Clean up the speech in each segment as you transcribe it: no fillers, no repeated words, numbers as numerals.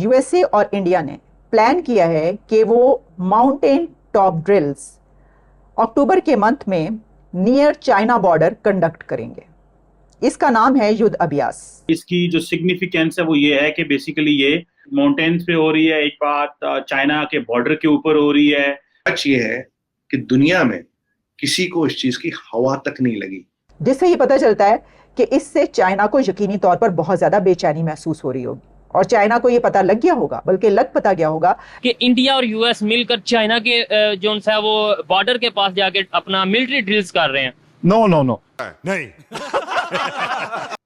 USA और India ने plan किया है कि वो माउंटेन टॉप ड्रिल्स अक्टूबर के मंथ में नियर चाइना बॉर्डर कंडक्ट करेंगे। इसका नाम है युद्ध अभ्यास। इसकी जो सिग्निफिकेंस है वो ये है कि बेसिकली ये माउंटेन्स पे हो रही है, एक बात चाइना के बॉर्डर के ऊपर हो रही है। सच ये है कि दुनिया में किसी को इस चीज की हवा तक नहीं लगी, जिससे ये पता चलता है कि इससे चाइना को यकीनी तौर पर बहुत ज्यादा बेचैनी महसूस हो रही होगी और चाइना को ये पता लग गया होगा, बल्कि लग पता गया होगा कि इंडिया और यूएस मिलकर चाइना के जो है वो बॉर्डर के पास जाके अपना मिलिट्री ड्रिल्स कर रहे हैं। नो नो नो नहीं।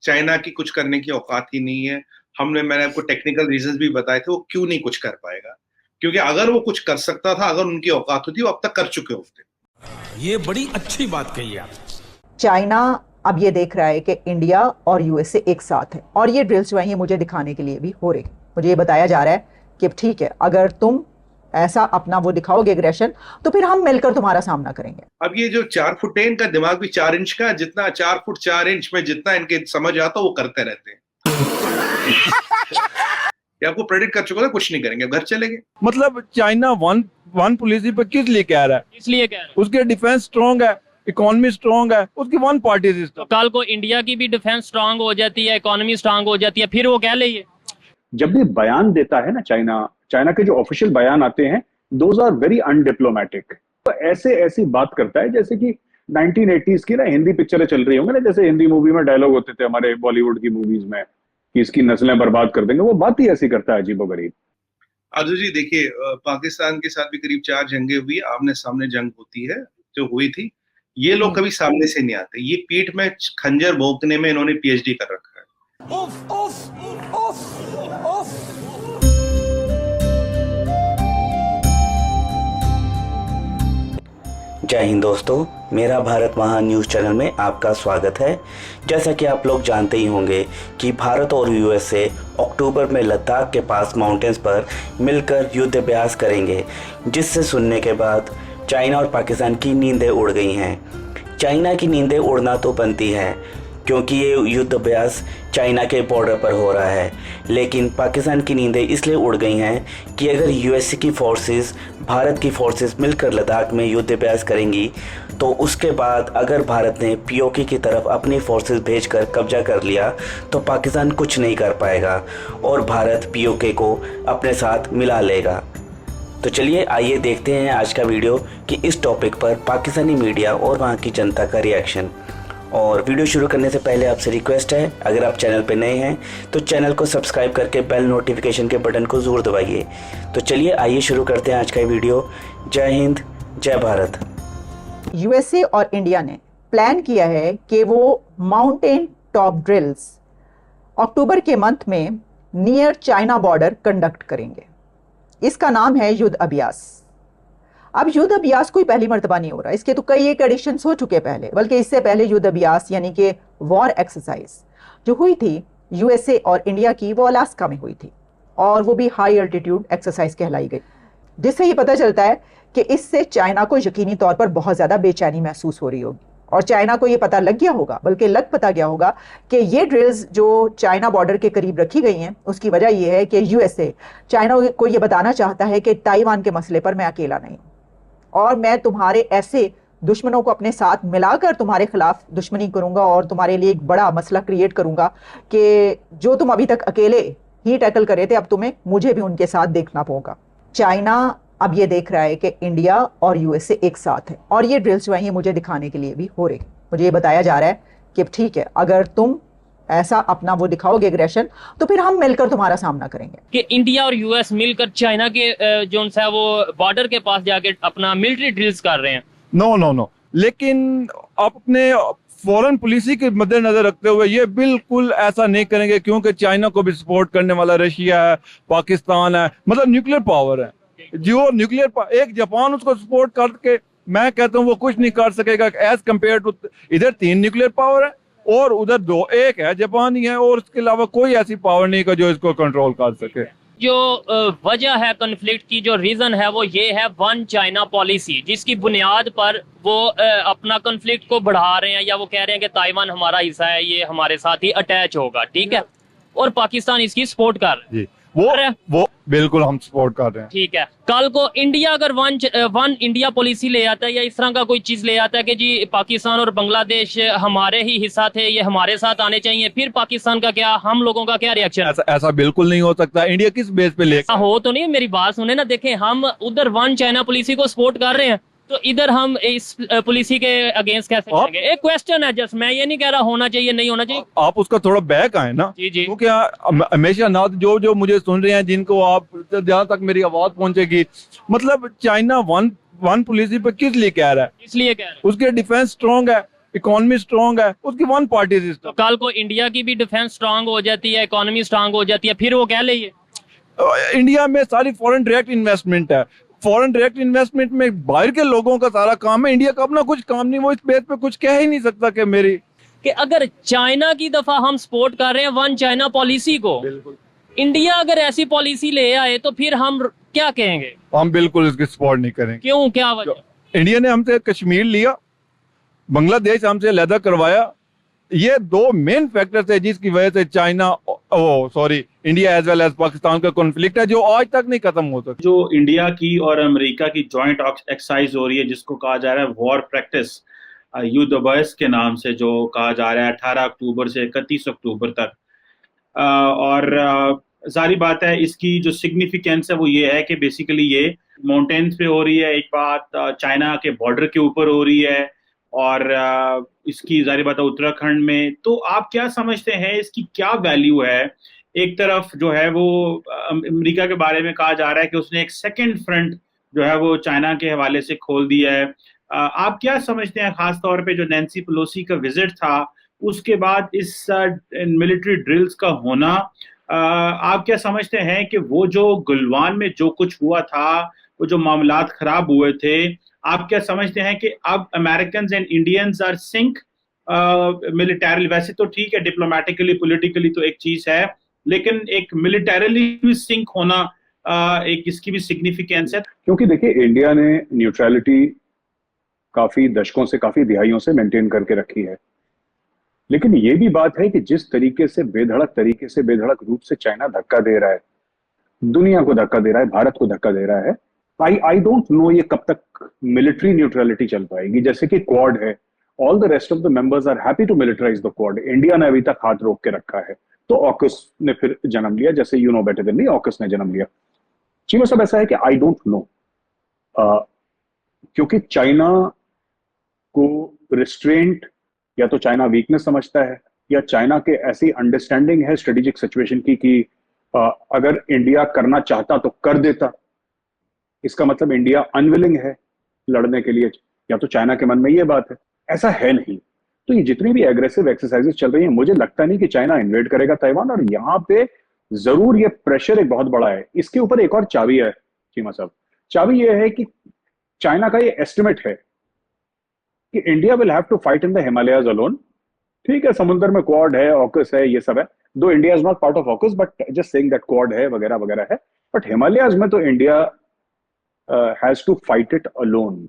चाइना की कुछ करने की औकात ही नहीं है। मैंने आपको टेक्निकल रीजंस भी बताए थे वो क्यों नहीं कुछ कर पाएगा, क्योंकि अगर वो कुछ कर सकता था, अगर उनकी औकात होती वो अब तक कर चुके होते। ये बड़ी अच्छी बात कही आप। चाइना अब ये देख रहा है कि इंडिया और यूएसए एक साथ है और ये ड्रिल्स जो है ये मुझे दिखाने के लिए भी हो रही। मुझे ये बताया जा रहा है कि ठीक है, अगर तुम ऐसा अपना वो दिखाओगे एग्रेशन, तो फिर हम मिलकर तुम्हारा सामना करेंगे। अब ये जो 4 फुट 10 का दिमाग भी 4 इंच का, जितना 4 फुट 4 इंच में जितना इनके समझ आता वो करते रहते हैं। ये आपको प्रेडिक्ट कर चुका था, कुछ नहीं करेंगे, घर चले गए। मतलब चाइना वन पॉलिसी पे किस लिए कह रहा है? इसलिए कह रहे हैं उसके डिफेंस स्ट्रांग है, इकोनॉमी स्ट्रांग है, उसकी वन पार्टी सिस्टम। कल को इंडिया की भी डिफेंस स्ट्रांग हो जाती है, इकोनॉमी स्ट्रांग हो जाती है, फिर वो कह ले जब भी बयान देता है ना चाइना के जो ऑफिशियल बयान आते हैं, दोज आर वेरी अनडिप्लोमेटिक। तो ऐसी बात करता है जैसे कि 1980s की ना हिंदी पिक्चरें चल रही होंगी ना, जैसे हिंदी मूवी में डायलॉग होते थे हमारे बॉलीवुड की मूवीज में कि इसकी नस्लें बर्बाद कर देंगे, वो बात ही ऐसी करता है, अजीबोगरीब। आजू जी देखिए, पाकिस्तान के साथ भी करीब 4 जंगें हुई, आमने सामने जंग होती है जो हुई थी। ये लोग कभी सामने से नहीं आते, ये पीठ में खंजर भोंकने में इन्होंने पीएचडी कर रखा है। उफ, उफ, उफ, उफ। जय हिंद दोस्तों, मेरा भारत महान न्यूज़ चैनल में आपका स्वागत है। जैसा कि आप लोग जानते ही होंगे कि भारत और यूएसए अक्टूबर में लद्दाख के पास माउंटेन्स पर मिलकर युद्ध अभ्यास करेंगे, जिससे सुनने के बाद चाइना और पाकिस्तान की नींदें उड़ गई हैं। चाइना की नींदें उड़ना तो बनती है क्योंकि ये युद्ध अभ्यास चाइना के बॉर्डर पर हो रहा है, लेकिन पाकिस्तान की नींदें इसलिए उड़ गई हैं कि अगर यूएसए की फोर्सेस भारत की फोर्सेस मिलकर लद्दाख में युद्ध अभ्यास करेंगी तो उसके बाद अगर भारत ने पीओके की तरफ अपनी फोर्सेस भेजकर कब्जा कर लिया तो पाकिस्तान कुछ नहीं कर पाएगा और भारत पीओके को अपने साथ मिला लेगा। तो चलिए आइए देखते हैं आज का वीडियो कि इस टॉपिक पर पाकिस्तानी मीडिया और वहाँ की जनता का रिएक्शन। और वीडियो शुरू करने से पहले आपसे रिक्वेस्ट है, अगर आप चैनल पर नए हैं तो चैनल को सब्सक्राइब करके बेल नोटिफिकेशन के बटन को ज़रूर दबाइए। तो चलिए आइए शुरू करते हैं आज का वीडियो। जय हिंद, जय भारत। यूएसए और इंडिया ने प्लान किया है कि वो माउंटेन टॉप ड्रिल्स अक्टूबर के मंथ में नियर चाइना बॉर्डर कंडक्ट करेंगे। इसका नाम है युद्ध अभ्यास। अब युद्ध अभ्यास कोई पहली मर्तबा नहीं हो रहा, इसके तो कई एक एडिशंस हो चुके पहले, बल्कि इससे पहले युद्ध अभ्यास यानी कि वॉर एक्सरसाइज जो हुई थी यूएसए और इंडिया की, वो अलास्का में हुई थी और वो भी हाई अल्टीट्यूड एक्सरसाइज कहलाई गई, जिससे ये पता चलता है कि इससे चाइना को यकीनी तौर पर बहुत ज़्यादा बेचैनी महसूस हो रही होगी और चाइना को ये पता लग गया होगा, बल्कि लग पता गया होगा कि ये ड्रिल्स जो चाइना बॉर्डर के करीब रखी गई हैं उसकी वजह यह है कि यूएसए चाइना को ये बताना चाहता है कि ताइवान के मसले पर मैं अकेला नहीं हूँ और मैं तुम्हारे ऐसे दुश्मनों को अपने साथ मिलाकर तुम्हारे खिलाफ दुश्मनी करूंगा और तुम्हारे लिए एक बड़ा मसला क्रिएट करूंगा कि जो तुम अभी तक अकेले ही टैकल करे थे, अब तुम्हें मुझे भी उनके साथ देखना होगा। चाइना अब ये देख रहा है कि इंडिया और यूएसए एक साथ है और ये ड्रिल्स जो है ये मुझे दिखाने के लिए भी हो रही। मुझे ये बताया जा रहा है कि ठीक है, अगर तुम ऐसा अपना वो दिखाओगे एग्रेशन, तो फिर हम मिलकर तुम्हारा सामना करेंगे। कि इंडिया और यूएस मिलकर चाइना के जो है वो बॉर्डर के पास जाके अपना मिलिट्री ड्रिल्स कर रहे हैं। नो नो नो, लेकिन आप अपने फॉरेन पॉलिसी के मद्देनजर रखते हुए ये बिल्कुल ऐसा नहीं करेंगे, क्योंकि चाइना को भी सपोर्ट करने वाला रशिया है, पाकिस्तान है, मतलब न्यूक्लियर पावर है। जो न्यूक्लियर एक जापान उसको सपोर्ट करके मैं कहता हूँ वो कुछ नहीं कर सकेगा एज कम्पेयर टू इधर 3 न्यूक्लियर पावर है और उधर 2, एक है जापान ही है और उसके अलावा कोई ऐसी पावर नहीं का जो इसको कंट्रोल कर सके। जो वजह है कॉन्फ्लिक्ट की, जो रीजन है वो ये है वन चाइना पॉलिसी, जिसकी बुनियाद पर वो अपना कॉन्फ्लिक्ट को बढ़ा रहे हैं या वो कह रहे हैं कि ताइवान हमारा हिस्सा है, ये हमारे साथ ही अटैच होगा, ठीक है, और पाकिस्तान इसकी सपोर्ट कर रहा है। वो बिल्कुल हम सपोर्ट कर रहे हैं। ठीक है, कल को इंडिया अगर वन इंडिया पॉलिसी ले आता है या इस तरह का कोई चीज ले आता है कि जी पाकिस्तान और बांग्लादेश हमारे ही हिस्सा थे, ये हमारे साथ आने चाहिए, फिर पाकिस्तान का क्या, हम लोगों का क्या रिएक्शन? ऐसा बिल्कुल नहीं हो सकता। इंडिया किस बेस पे ले हो तो नहीं, मेरी बात सुने ना। देखें, हम उधर वन चाइना पॉलिसी को सपोर्ट कर रहे हैं, तो इधर हम इस पॉलिसी के अगेंस्ट कैसे करेंगे? एक क्वेश्चन है, जस्ट मैं ये नहीं कह रहा होना चाहिए नहीं होना चाहिए। आप उसका थोड़ा बैक आए ना। जी जी, क्योंकि हमेशा ना जो मुझे सुन रहे हैं, जिनको आप जहां तक मेरी आवाज पहुंचेगी, मतलब चाइना वन पॉलिसी पे किस लिए कह रहा है? इसलिए कह रहे हैं उसके डिफेंस स्ट्रॉन्ग है, इकोनॉमी स्ट्रॉन्ग है, उसकी वन पार्टी तो सिस्टम। कल को इंडिया की भी डिफेंस स्ट्रांग हो जाती है, इकोनॉमी स्ट्रांग हो जाती है, फिर वो कह ले इंडिया में सारी फॉरेन डायरेक्ट इन्वेस्टमेंट है। फॉरेन डायरेक्ट इन्वेस्टमेंट में बाहर के लोगों का सारा काम है, इंडिया का अपना कुछ काम नहीं। वो इस बेस पे कुछ कह ही नहीं सकता कि मेरी कि अगर चाइना की दफा हम सपोर्ट कर रहे हैं वन चाइना पॉलिसी को, इंडिया अगर ऐसी पॉलिसी ले आए तो फिर हम क्या कहेंगे? हम बिल्कुल इसकी सपोर्ट नहीं करेंगे। क्यों, क्या वजह? इंडिया ने हमसे कश्मीर लिया, बांग्लादेश हमसे अलहदा करवाया। ये दो मेन फैक्टर्स है जिसकी वजह से India as well as Pakistan का कॉन्फ्लिक्ट है, जो आज तक नहीं खत्म हो सकता। जो इंडिया की और अमेरिका की जॉइंट एक्सरसाइज हो रही है, जिसको कहा जा रहा है वॉर प्रैक्टिस, युद्ध अभ्यास के नाम से, जो कहा जा रहा है 18 अक्टूबर से 31 अक्टूबर तक। और सारी बात है, इसकी जो सिग्निफिकेंस है वो ये है कि बेसिकली ये माउंटेन्स पे हो रही है। एक बात चाइना के बॉर्डर के ऊपर हो रही है, और इसकी जारी बात है उत्तराखंड में। तो आप क्या समझते हैं, इसकी क्या वैल्यू है? एक तरफ जो है वो अमेरिका के बारे में कहा जा रहा है कि उसने एक सेकंड फ्रंट जो है वो चाइना के हवाले से खोल दिया है। आप क्या समझते हैं, खास तौर पे जो नैन्सी पेलोसी का विजिट था उसके बाद इस मिलिट्री ड्रिल्स का होना, आप क्या समझते हैं कि वो जो गुलवान में जो कुछ हुआ था, वो जो मामलात खराब हुए थे, आप क्या समझते हैं कि अब American and Indians are sync military? वैसे तो ठीक है, डिप्लोमेटिकली पॉलिटिकली तो एक चीज है, लेकिन एक मिलिटरीली भी सिंक होना एक इसकी भी सिग्निफिकेंस है। क्योंकि देखिए, इंडिया ने न्यूट्रलिटी काफी दशकों से, काफी दिहाइयों से मेंटेन करके रखी है। लेकिन ये भी बात है कि जिस तरीके से बेधड़क रूप से चाइना धक्का दे रहा है, दुनिया को धक्का दे रहा है, भारत को धक्का दे रहा है, आई डोंट नो ये कब तक मिलिट्री न्यूट्रलिटी चल पाएगी। जैसे कि क्वाड है, all the rest of the members are happy to militarise the Quad. India ने अभी तक हाथ रोक के रखा है, तो ऑकस ने फिर जन्म लिया, जैसे you know better than me, AUKUS ने जन्म लिया। चीमा साहब, ऐसा है कि आई डोंट नो, क्योंकि चाइना को रिस्ट्रेंट या तो चाइना वीकनेस समझता है, या चाइना के ऐसी अंडरस्टैंडिंग है स्ट्रेटेजिक सिचुएशन की कि अगर इंडिया करना चाहता तो कर देता। इसका मतलब इंडिया अनविलिंग है लड़ने के लिए, या तो चाइना के मन में ये बात है। ऐसा है नहीं। तो ये जितनी भी एग्रेसिव एक्सरसाइजेस चल रही हैं, मुझे लगता नहीं कि चाइना इन्वेड करेगा ताइवान, और यहाँ पे जरूर ये प्रेशर एक बहुत बड़ा है। इसके ऊपर एक और चाबी है चीमा साहब, चाबी ये है कि चाइना का ये एस्टिमेट है कि India will have to fight in the Himalayas alone. ठीक है, समुद्र में क्वाड है, ऑकस है, ये सब है, though India is not part of AUKUS, but just saying that Quad है वगैरह वगैरह है, बट हिमालयाज में तो India has to fight it alone.